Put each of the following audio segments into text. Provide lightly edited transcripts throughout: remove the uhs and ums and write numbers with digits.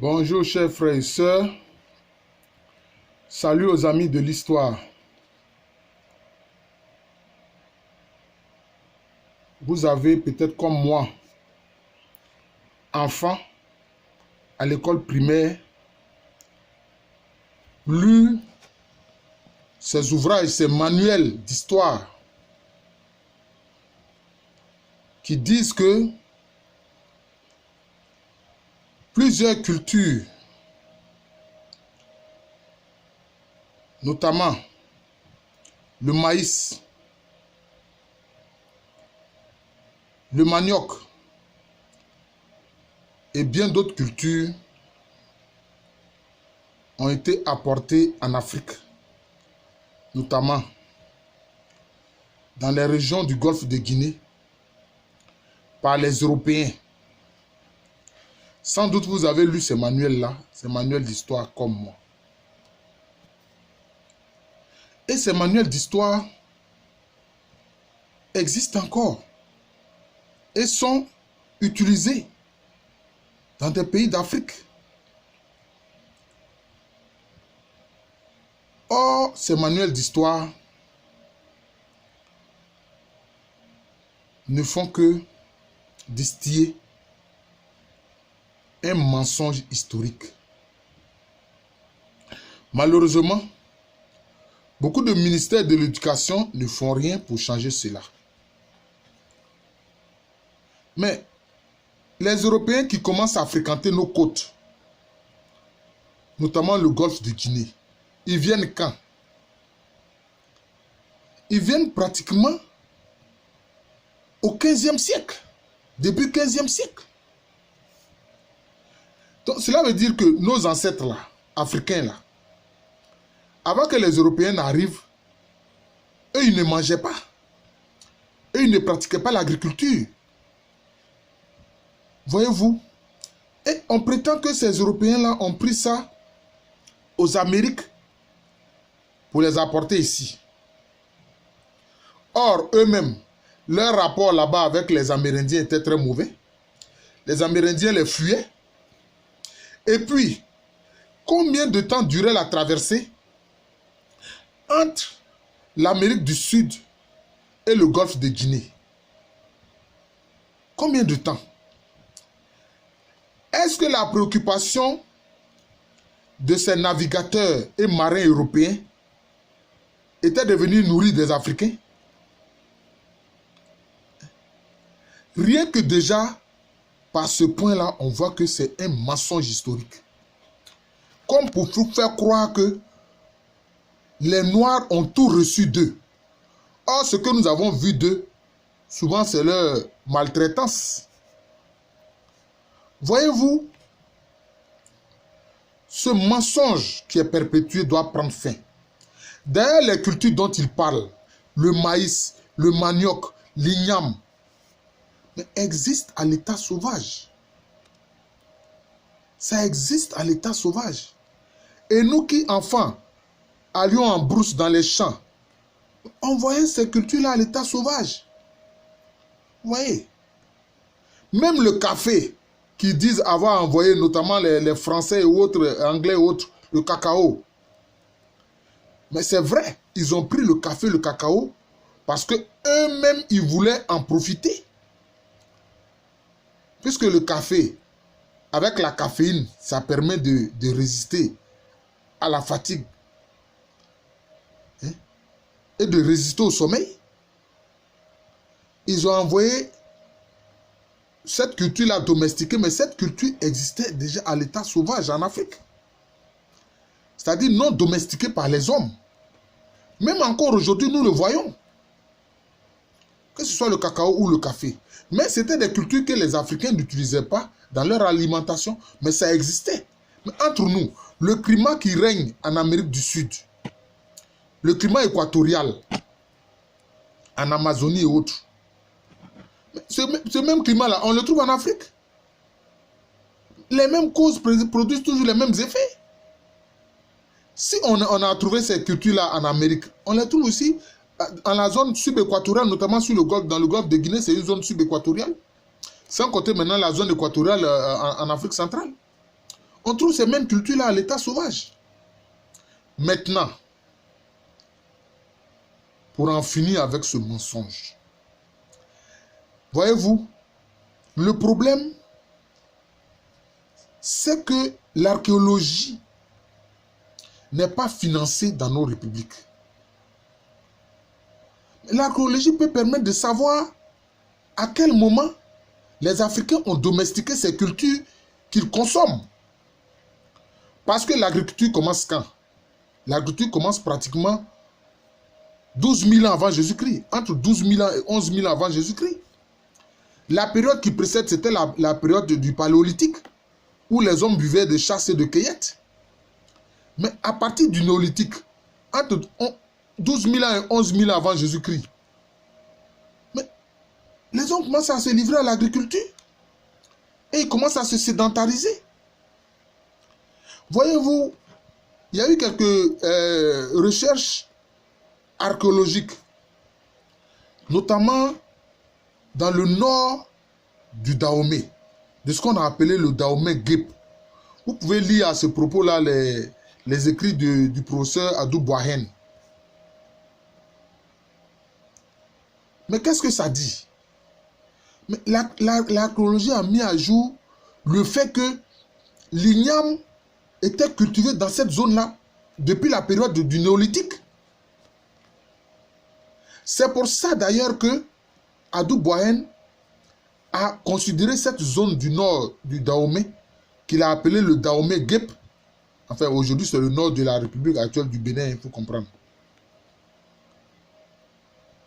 Bonjour chers frères et sœurs, salut aux amis de l'histoire. Vous avez peut-être comme moi, enfant, à l'école primaire, lu ces ouvrages, ces manuels d'histoire qui disent que plusieurs cultures, notamment le maïs, le manioc et bien d'autres cultures ont été apportées en Afrique, notamment dans les régions du Golfe de Guinée par les Européens. Sans doute vous avez lu ces manuels-là, ces manuels d'histoire comme moi. Et ces manuels d'histoire existent encore et sont utilisés dans des pays d'Afrique. Or, ces manuels d'histoire ne font que distiller un mensonge historique. Malheureusement, beaucoup de ministères de l'éducation ne font rien pour changer cela. Mais les Européens qui commencent à fréquenter nos côtes, notamment le Golfe de Guinée, ils viennent quand? Ils viennent pratiquement au 15e siècle, début 15e siècle. Donc, cela veut dire que nos ancêtres là, africains là, avant que les Européens n'arrivent, eux ils ne mangeaient pas. Eux ils ne pratiquaient pas l'agriculture. Voyez-vous? Et on prétend que ces Européens là ont pris ça aux Amériques pour les apporter ici. Or, eux-mêmes, leur rapport là-bas avec les Amérindiens était très mauvais. Les Amérindiens les fuyaient. Et puis, combien de temps durait la traversée entre l'Amérique du Sud et le Golfe de Guinée? Combien de temps? Est-ce que la préoccupation de ces navigateurs et marins européens était de venir nourrir des Africains? Rien que déjà, par ce point-là, on voit que c'est un mensonge historique. Comme pour vous faire croire que les Noirs ont tout reçu d'eux. Or, ce que nous avons vu d'eux, souvent c'est leur maltraitance. Voyez-vous, ce mensonge qui est perpétué doit prendre fin. D'ailleurs, les cultures dont il parle, le maïs, le manioc, l'igname, existent à l'état sauvage. Ça existe à l'état sauvage. Et nous qui, enfants, allions en brousse dans les champs, on voyait ces cultures-là à l'état sauvage. Vous voyez? Même le café, qui disent avoir envoyé notamment les Français et autres, Anglais et autres, le cacao. Mais c'est vrai, ils ont pris le café, le cacao, parce que eux-mêmes, ils voulaient en profiter. Puisque le café, avec la caféine, ça permet de résister à la fatigue. Hein? Et de résister au sommeil. Ils ont envoyé cette culture-là domestiquée, mais cette culture existait déjà à l'état sauvage en Afrique. C'est-à-dire non domestiquée par les hommes. Même encore aujourd'hui, nous le voyons. Que ce soit le cacao ou le café. Mais c'était des cultures que les Africains n'utilisaient pas dans leur alimentation, mais ça existait. Mais entre nous, le climat qui règne en Amérique du Sud, le climat équatorial, en Amazonie et autres, ce même climat-là, on le trouve en Afrique. Les mêmes causes produisent toujours les mêmes effets. Si on a trouvé ces cultures-là en Amérique, on les trouve aussi en la zone subéquatoriale, notamment sur le golfe, dans le golfe de Guinée, c'est une zone subéquatoriale. Sans compter maintenant la zone équatoriale en Afrique centrale. On trouve ces mêmes cultures-là à l'état sauvage. Maintenant, pour en finir avec ce mensonge, voyez-vous, le problème, c'est que l'archéologie n'est pas financée dans nos républiques. L'archéologie peut permettre de savoir à quel moment les Africains ont domestiqué ces cultures qu'ils consomment. Parce que l'agriculture commence quand? L'agriculture commence pratiquement 12 000 ans avant Jésus-Christ. Entre 12 000 ans et 11 000 ans avant Jésus-Christ. La période qui précède, c'était la période du Paléolithique, où les hommes vivaient de chasse et de cueillette. Mais à partir du Néolithique, entre 12 000 ans et 11 000 ans avant Jésus-Christ, les hommes commencent à se livrer à l'agriculture et ils commencent à se sédentariser. Voyez-vous, il y a eu quelques recherches archéologiques, notamment dans le nord du Dahomey, de ce qu'on a appelé le Dahomey Guep. Vous pouvez lire à ce propos-là les écrits du professeur Adou Boahen. Mais qu'est-ce que ça dit? Mais l'archéologie a mis à jour le fait que l'igname était cultivé dans cette zone-là depuis la période du Néolithique. C'est pour ça d'ailleurs que Adou Boahen a considéré cette zone du nord du Dahomey, qu'il a appelé le Dahomey Guep. Enfin, aujourd'hui, c'est le nord de la République actuelle du Bénin, il faut comprendre.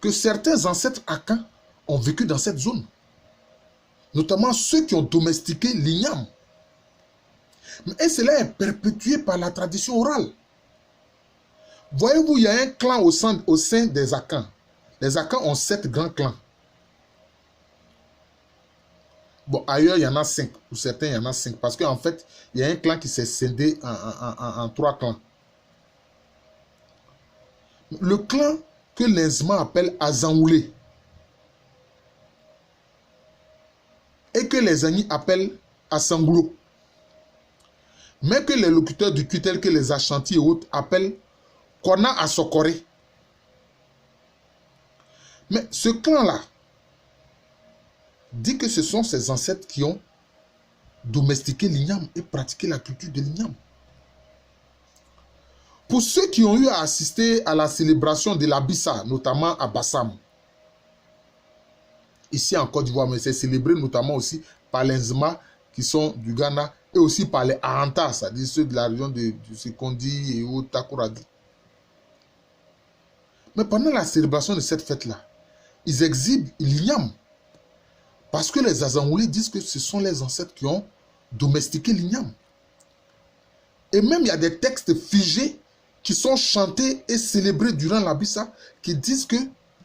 Que certains ancêtres Akans ont vécu dans cette zone. Notamment ceux qui ont domestiqué l'igname. Et cela est perpétué par la tradition orale. Voyez-vous, il y a un clan au sein des Akans. Les Akans ont 7 grands clans. Bon, ailleurs, il y en a 5. Pour certains, il y en a 5. Parce qu'en fait, il y a un clan qui s'est scindé en 3 clans. Le clan que l'Inzma appelle Azanwoulé et que les Agnis appellent Assanglo, mais que les locuteurs du Twi tels que les Ashanti et autres appellent Kona Asokore. Mais ce clan-là dit que ce sont ses ancêtres qui ont domestiqué l'igname et pratiqué la culture de l'igname. Pour ceux qui ont eu à assister à la célébration de l'Abissa, notamment à Bassam, ici en Côte d'Ivoire, mais c'est célébré notamment aussi par les Nzma qui sont du Ghana et aussi par les Ahanta, c'est-à-dire ceux de la région de Sekondi et autres Takoradi. Mais pendant la célébration de cette fête-là, ils exhibent l'igname. Parce que les Azanwoulés disent que ce sont les ancêtres qui ont domestiqué l'igname. Et même il y a des textes figés qui sont chantés et célébrés durant l'Abissa qui disent que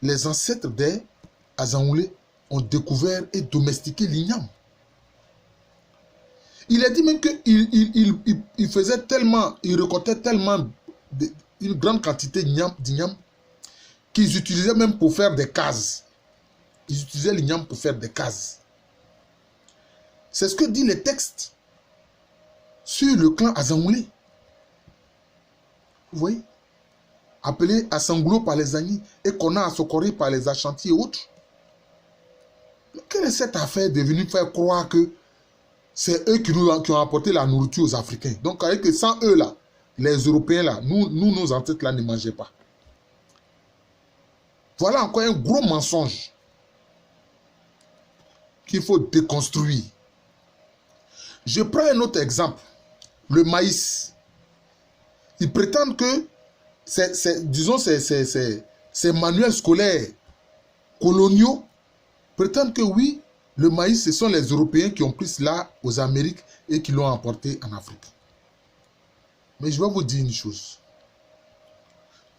les ancêtres des Azanwoulés ont découvert et domestiqué l'igname. Il a dit même qu'il faisait tellement, il récoltait tellement une grande quantité d'igname qu'ils utilisaient même pour faire des cases. Ils utilisaient l'igname pour faire des cases. C'est ce que dit les textes sur le clan Azanwoulé. Vous voyez? Appelé Assanglo par les Agnis et Kona Asokore par les Ashanti et autres. Mais quelle est cette affaire de venir faire croire que c'est eux qui ont apporté la nourriture aux Africains? Donc, avec que sans eux là, les Européens là, nos ancêtres là ne mangeaient pas. Voilà encore un gros mensonge qu'il faut déconstruire. Je prends un autre exemple. Le maïs. Ils prétendent que ces manuels scolaires coloniaux prétendent que oui, le maïs, ce sont les Européens qui ont pris cela aux Amériques et qui l'ont emporté en Afrique. Mais je vais vous dire une chose.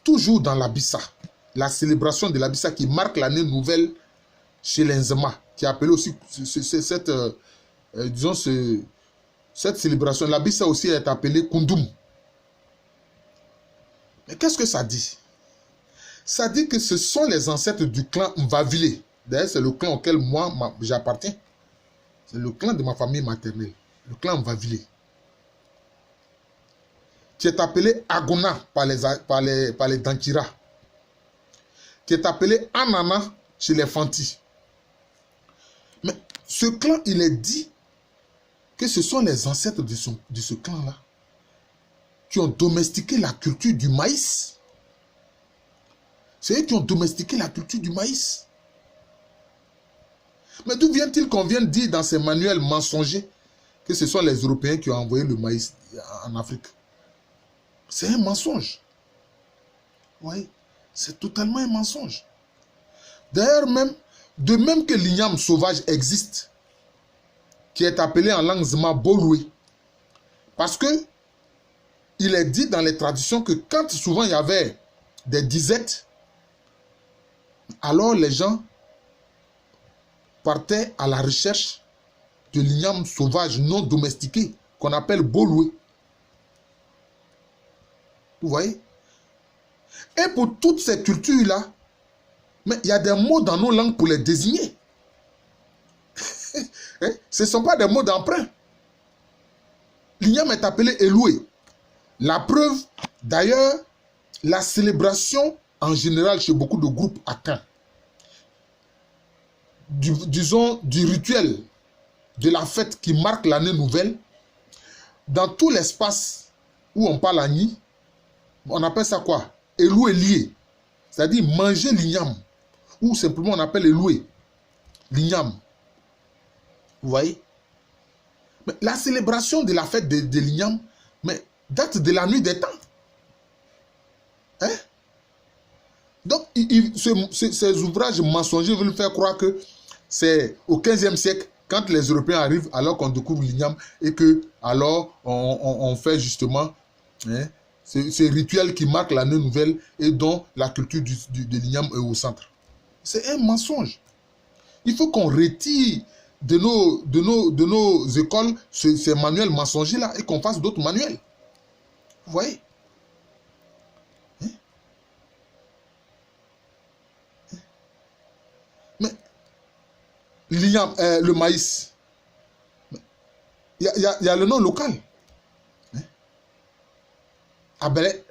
Toujours dans l'Abissa, la célébration de l'Abissa qui marque l'année nouvelle chez les Nzema, qui est appelée aussi cette célébration. L'Abissa aussi est appelée Kundum. Mais qu'est-ce que ça dit? Ça dit que ce sont les ancêtres du clan Mvavile. D'ailleurs, c'est le clan auquel moi j'appartiens. C'est le clan de ma famille maternelle, le clan Mvavile. qui est appelé Agona par les Dankira, qui est appelé Anana chez les Fanti. Mais ce clan, il est dit que ce sont les ancêtres de ce clan-là qui ont domestiqué la culture du maïs. C'est eux qui ont domestiqué la culture du maïs. Mais d'où vient-il qu'on vienne dire dans ces manuels mensongers que ce sont les Européens qui ont envoyé le maïs en Afrique? C'est un mensonge. Oui, c'est totalement un mensonge. D'ailleurs, de même que l'igname sauvage existe, qui est appelé en langue zema Boloué, parce que il est dit dans les traditions que quand souvent il y avait des disettes, alors les gens partaient à la recherche de l'igname sauvage non domestiqué qu'on appelle Boloué. Vous voyez? Et pour toutes ces cultures-là, mais il y a des mots dans nos langues pour les désigner. Ce ne sont pas des mots d'emprunt. L'igname est appelé Eloué. La preuve, d'ailleurs, la célébration en général chez beaucoup de groupes akans, disons du rituel de la fête qui marque l'année nouvelle, dans tout l'espace où on parle Agni, on appelle ça quoi? Eloué lié. C'est-à-dire manger l'igname. Ou simplement on appelle Eloué. L'igname. Vous voyez? Mais la célébration de la fête de l'igname, mais date de la nuit des temps. Hein? Donc, ces ouvrages mensongers veulent faire croire que c'est au 15e siècle, quand les Européens arrivent, alors qu'on découvre l'igname, et que alors on fait justement ces rituels qui marquent l'année nouvelle et dont la culture de l'igname est au centre. C'est un mensonge. Il faut qu'on retire de nos écoles ces manuels mensongers-là et qu'on fasse d'autres manuels. Vous voyez? Mais l'igname, le maïs, il y a le nom local. Abelé.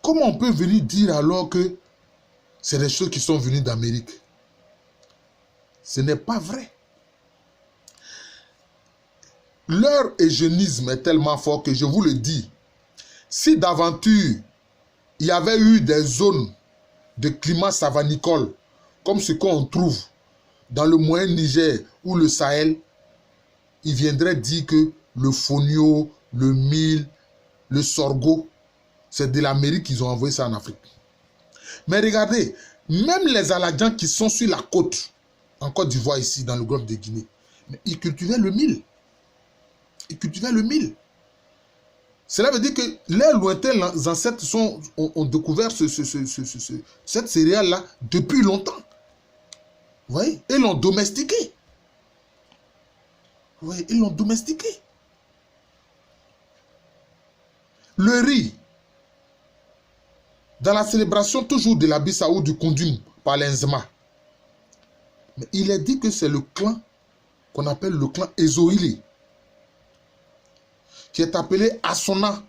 Comment on peut venir dire alors que c'est des choses qui sont venues d'Amérique? Ce n'est pas vrai. Leur eugénisme est tellement fort que je vous le dis. Si d'aventure il y avait eu des zones de climat savanicole, comme ce qu'on trouve dans le moyen Niger ou le Sahel, il viendrait dire que le fonio, le mil, le sorgho, c'est de l'Amérique qu'ils ont envoyé ça en Afrique. Mais regardez, même les Aladjans qui sont sur la côte, en Côte d'Ivoire ici, dans le golfe de Guinée, ils cultivaient le mil. Ils cultivaient le mil. Cela veut dire que les lointains ancêtres ont découvert cette céréale-là depuis longtemps. Vous voyez? Ils l'ont domestiqué. Vous voyez? Ils l'ont domestiqué. Le riz, dans la célébration toujours de la Bissa ou du Kundum par les Nzema, mais il est dit que c'est le clan qu'on appelle le clan Ezoïli, qui est appelé Asona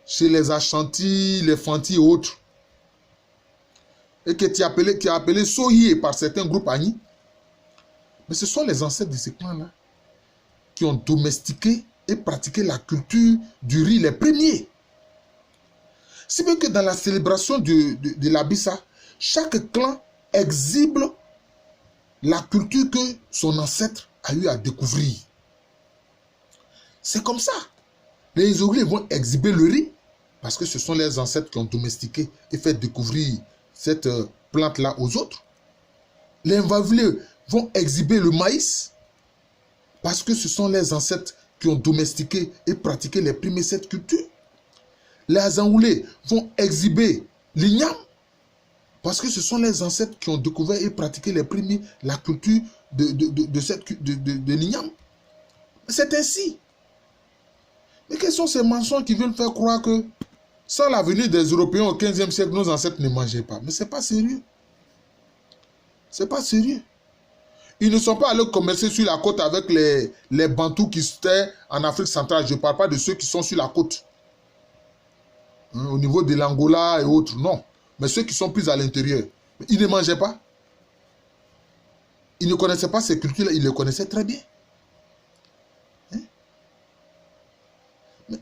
chez les Ashanti, les Fanti et autres, et qui est appelé Sohié par certains groupes Agni. Mais ce sont les ancêtres de ces clans-là qui ont domestiqué et pratiqué la culture du riz les premiers. Si bien que dans la célébration de la Bissa, chaque clan exhibe la culture que son ancêtre a eu à découvrir. C'est comme ça. Les Izoglés vont exhiber le riz parce que ce sont les ancêtres qui ont domestiqué et fait découvrir cette plante-là aux autres. Les Mvavlés vont exhiber le maïs parce que ce sont les ancêtres qui ont domestiqué et pratiqué les premiers cette culture. Les Azangoulés vont exhiber l'igname parce que ce sont les ancêtres qui ont découvert et pratiqué les premiers la culture de l'igname. C'est ainsi. Mais quels sont ces mensonges qui veulent faire croire que sans la venue des Européens au 15e siècle, nos ancêtres ne mangeaient pas? Mais ce n'est pas sérieux. Ce n'est pas sérieux. Ils ne sont pas allés commercer sur la côte avec les Bantous qui étaient en Afrique centrale. Je ne parle pas de ceux qui sont sur la côte. Hein, au niveau de l'Angola et autres, non. Mais ceux qui sont plus à l'intérieur, ils ne mangeaient pas. Ils ne connaissaient pas ces cultures-là, ils les connaissaient très bien. Hein? Mais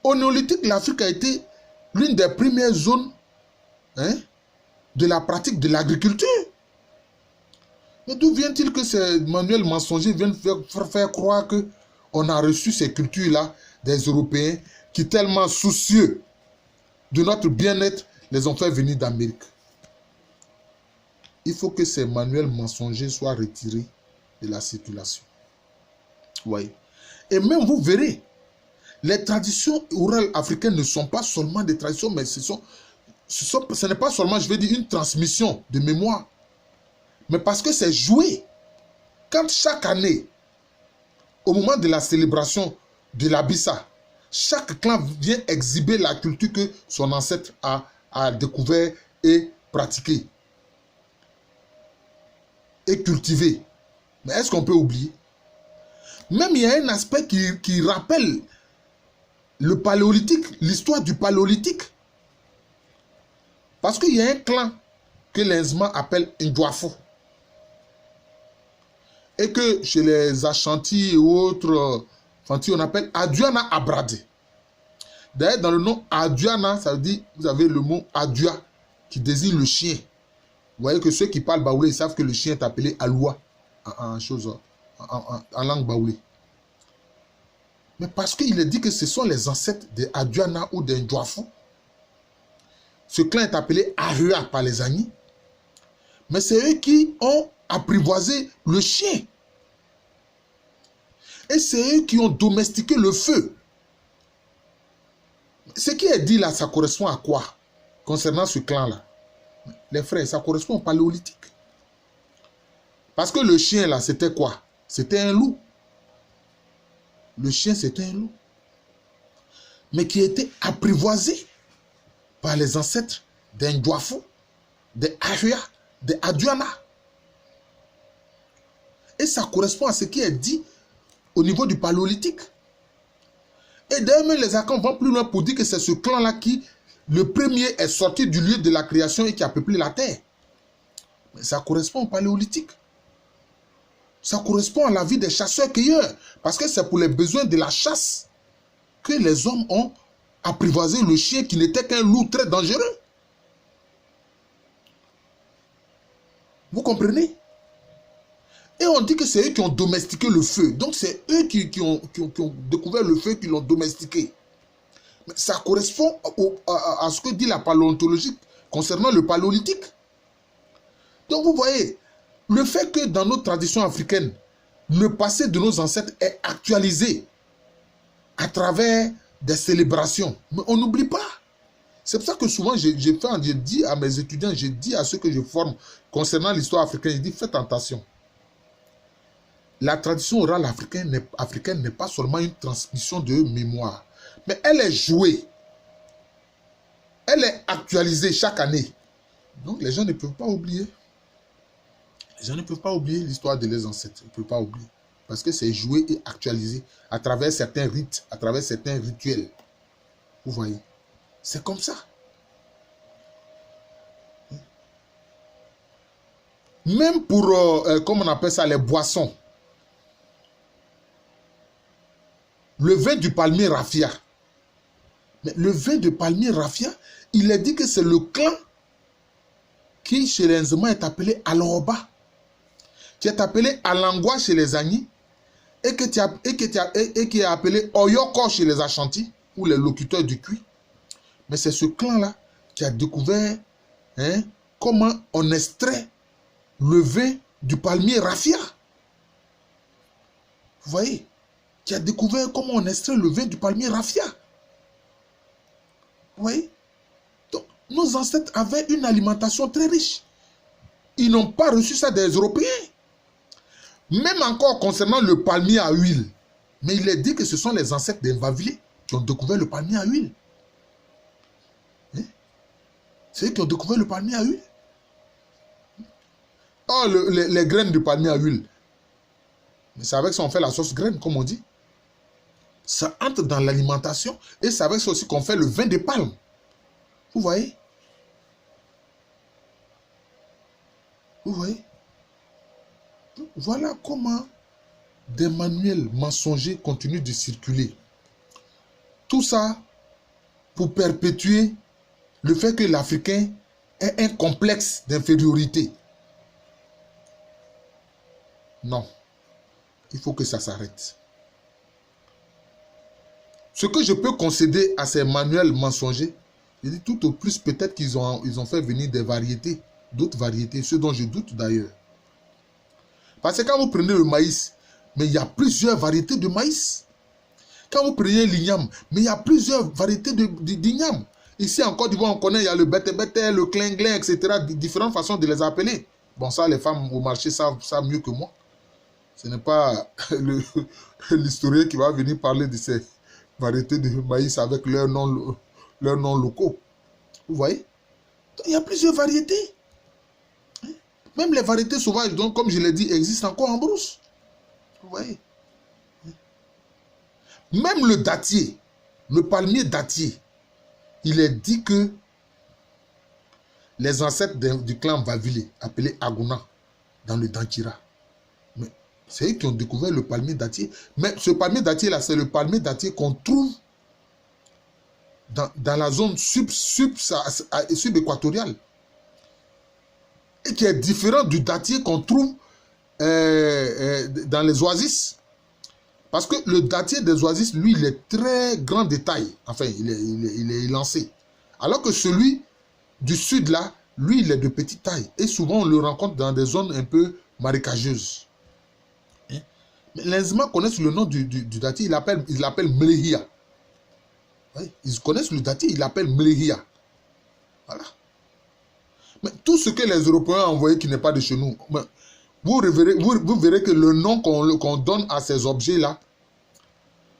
au néolithique, l'Afrique a été l'une des premières zones, hein, de la pratique de l'agriculture. Mais d'où vient-il que ces manuels mensongers viennent faire croire qu'on a reçu ces cultures-là des Européens qui, tellement soucieux de notre bien-être, les ont fait venir d'Amérique? Il faut que ces manuels mensongers soient retirés de la circulation. Oui. Et même vous verrez, les traditions orales africaines ne sont pas seulement des traditions, mais ce n'est pas seulement, je vais dire, une transmission de mémoire. Mais parce que c'est joué. Quand chaque année, au moment de la célébration de l'Abissa, chaque clan vient exhiber la culture que son ancêtre a découvert et pratiquée. Et cultivée. Mais est-ce qu'on peut oublier? Même il y a un aspect qui rappelle le paléolithique, l'histoire du paléolithique. Parce qu'il y a un clan que les Nzema appellent Ndouafo. Et que chez les Ashanti et autres, on appelle Aduana Abradé. D'ailleurs, dans le nom Aduana, ça veut dire, vous avez le mot Adua, qui désigne le chien. Vous voyez que ceux qui parlent baoulé, ils savent que le chien est appelé Aloua, en langue baoulé. Mais parce qu'il est dit que ce sont les ancêtres des Aduana ou des Ndouafo. Ce clan est appelé Ahua par les Agnis. Mais c'est eux qui ont apprivoisé le chien. Et c'est eux qui ont domestiqué le feu. Ce qui est dit là, ça correspond à quoi concernant ce clan-là? Les frères, ça correspond au paléolithique. Parce que le chien là, c'était quoi? C'était un loup. Le chien, c'était un loup. Mais qui était apprivoisé par les ancêtres des Ndouafo, des Ahua, des Aduana. Et ça correspond à ce qui est dit au niveau du paléolithique. Et d'ailleurs, même les Akans vont plus loin pour dire que c'est ce clan-là qui, le premier, est sorti du lieu de la création et qui a peuplé la terre. Mais ça correspond au paléolithique. Ça correspond à la vie des chasseurs-cueilleurs. Parce que c'est pour les besoins de la chasse que les hommes ont apprivoisé le chien qui n'était qu'un loup très dangereux. Vous comprenez? Et on dit que c'est eux qui ont domestiqué le feu. Donc c'est eux qui ont découvert le feu, qui l'ont domestiqué. Mais ça correspond à ce que dit la paléontologie concernant le paléolithique. Donc vous voyez, le fait que dans nos traditions africaines, le passé de nos ancêtres est actualisé à travers des célébrations. Mais on n'oublie pas. C'est pour ça que souvent, j'ai dit à mes étudiants, j'ai dit à ceux que je forme concernant l'histoire africaine, je dis faites attention. La tradition orale africaine n'est pas seulement une transmission de mémoire, mais elle est jouée. Elle est actualisée chaque année. Donc les gens ne peuvent pas oublier. Les gens ne peuvent pas oublier l'histoire de leurs ancêtres. Ils ne peuvent pas oublier. Parce que c'est joué et actualisé à travers certains rites, à travers certains rituels. Vous voyez? C'est comme ça. Même pour, comment on appelle ça, les boissons. Le vin du palmier raffia. Mais le vin de palmier raffia, il est dit que c'est le clan qui, chez les Nzema, est appelé Aloba, qui est appelé Alangwa chez les Agnis, et qui est appelé Oyoko chez les Ashanti, ou les locuteurs du cuit. Mais c'est ce clan-là qui a découvert comment on extrait le vin du palmier raffia. Vous voyez? Qui a découvert comment on extrait le vin du palmier raffia. Vous voyez? Donc, nos ancêtres avaient une alimentation très riche. Ils n'ont pas reçu ça des Européens. Même encore concernant le palmier à huile. Mais il est dit que ce sont les ancêtres des Mbavilé qui ont découvert le palmier à huile. C'est eux qui ont découvert le palmier à huile. Oh, les graines du palmier à huile. Mais c'est avec ça qu'on fait la sauce graine, comme on dit. Ça entre dans l'alimentation et c'est avec ça aussi qu'on fait le vin de palme. Vous voyez? Vous voyez? Voilà comment des manuels mensongers continuent de circuler. Tout ça pour perpétuer le fait que l'Africain ait un complexe d'infériorité. Non. Il faut que ça s'arrête. Ce que je peux concéder à ces manuels mensongers, je dis tout au plus peut-être qu'ils ont fait venir des variétés, d'autres variétés, ce dont je doute d'ailleurs. Parce que quand vous prenez le maïs, mais il y a plusieurs variétés de maïs. Quand vous prenez l'igname, mais il y a plusieurs variétés d'igname. Ici en Côte d'Ivoire, on connaît, il y a le bête-bête, le clin-clin, etc. Différentes façons de les appeler. Bon, ça, les femmes au marché savent mieux que moi. Ce n'est pas l'historien qui va venir parler de ces variétés de maïs avec leurs noms locaux. Vous voyez? Donc, il y a plusieurs variétés. Même les variétés sauvages, donc, comme je l'ai dit, existent encore en brousse. Vous voyez? Même le dattier, le palmier dattier, il est dit que les ancêtres du clan Vavile, appelés Aguna, dans le Dankira, mais c'est eux qui ont découvert le palmier dattier. Mais ce palmier dattier-là, c'est le palmier dattier qu'on trouve dans la zone sub-équatoriale. Et qui est différent du dattier qu'on trouve dans les oasis. Parce que le dattier des oasis, lui, il est très grand de taille. Enfin, il est élancé. Alors que celui du sud, là, lui, il est de petite taille. Et souvent, on le rencontre dans des zones un peu marécageuses. Mais les Inzima connaissent le nom du dattier. Ils l'appellent Mlehia. Oui, ils connaissent le dattier, ils l'appellent Mlehia. Voilà. Mais tout ce que les Européens ont envoyé qui n'est pas de chez nous, vous verrez que le nom qu'on donne à ces objets-là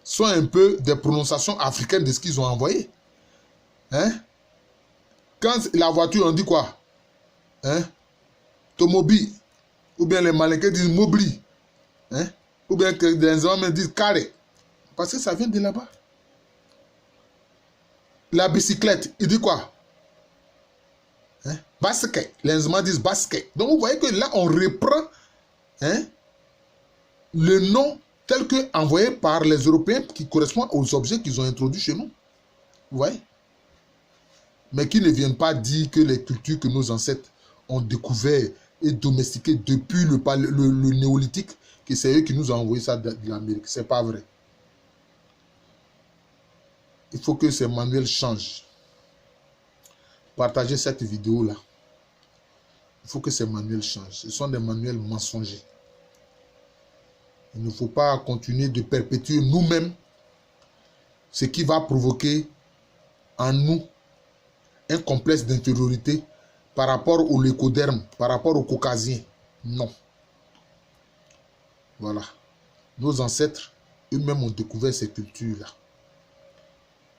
sont un peu des prononciations africaines de ce qu'ils ont envoyé. Hein? Quand la voiture, on dit quoi? Hein? Tomobi. Ou bien les Malinqués disent Mobli. Hein? Ou bien que les hommes disent carré. Parce que ça vient de là-bas. La bicyclette, il dit quoi? Hein? Basket. Les hommes disent basket. Donc vous voyez que là, on reprend le nom tel que envoyé par les Européens qui correspond aux objets qu'ils ont introduits chez nous. Vous voyez? Mais qui ne viennent pas dire que les cultures que nos ancêtres ont découvert et domestiquées depuis le néolithique, que c'est eux qui nous ont envoyé ça de l'Amérique. Ce n'est pas vrai. Il faut que ces manuels changent. Partagez cette vidéo-là. Il faut que ces manuels changent. Ce sont des manuels mensongers. Il ne faut pas continuer de perpétuer nous-mêmes ce qui va provoquer en nous un complexe d'infériorité par rapport au lécoderme, par rapport aux caucasiens. Non. Voilà. Nos ancêtres, eux-mêmes ont découvert ces cultures-là.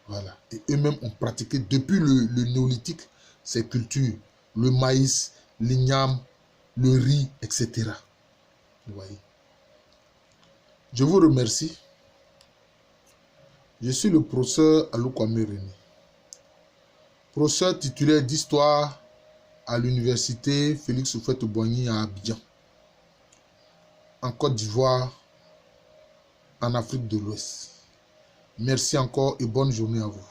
Voilà. Et eux-mêmes ont pratiqué depuis le néolithique ces cultures. Le maïs, l'igname, le riz, etc. Vous voyez. Je vous remercie. Je suis le professeur Alou Kwame René. Professeur titulaire d'histoire à l'université Félix Houphouët-Boigny à Abidjan, en Côte d'Ivoire, en Afrique de l'Ouest. Merci encore et bonne journée à vous.